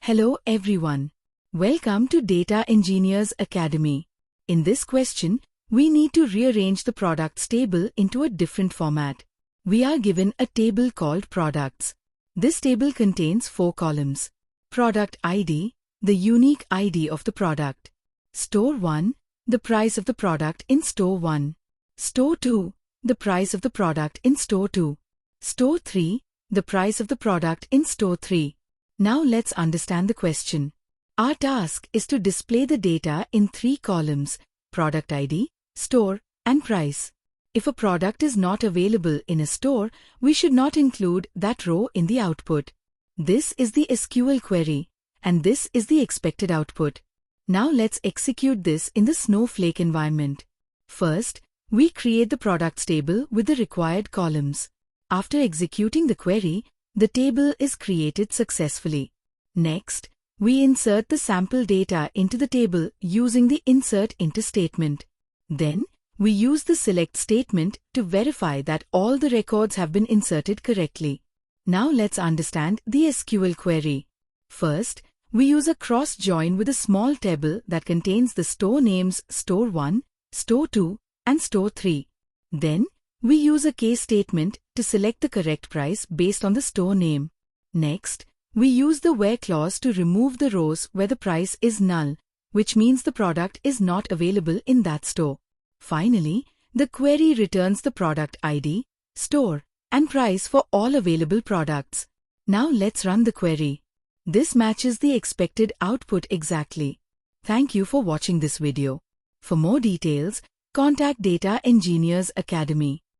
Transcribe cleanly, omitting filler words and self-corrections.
Hello everyone. Welcome to Data Engineers Academy. In this question, we need to rearrange the products table into a different format. We are given a table called products. This table contains 4 columns. Product ID, the unique ID of the product. Store 1, the price of the product in Store 1. Store 2, the price of the product in Store 2. Store 3, the price of the product in Store 3. Now let's understand the question. Our task is to display the data in 3 columns: product ID, store, and price. If a product is not available in a store, we should not include that row in the output. This is the SQL query, and this is the expected output. Now let's execute this in the Snowflake environment. First, we create the products table with the required columns. After executing the query, the table is created successfully. Next, we insert the sample data into the table using the insert into statement. Then, we use the select statement to verify that all the records have been inserted correctly. Now let's understand the SQL query. First, we use a cross join with a small table that contains the store names Store 1, Store 2, and Store 3. Then, we use a case statement to select the correct price based on the store name. Next, we use the where clause to remove the rows where the price is null, which means the product is not available in that store. Finally, the query returns the product ID, store, and price for all available products. Now let's run the query. This matches the expected output exactly. Thank you for watching this video. For more details, contact Data Engineers Academy.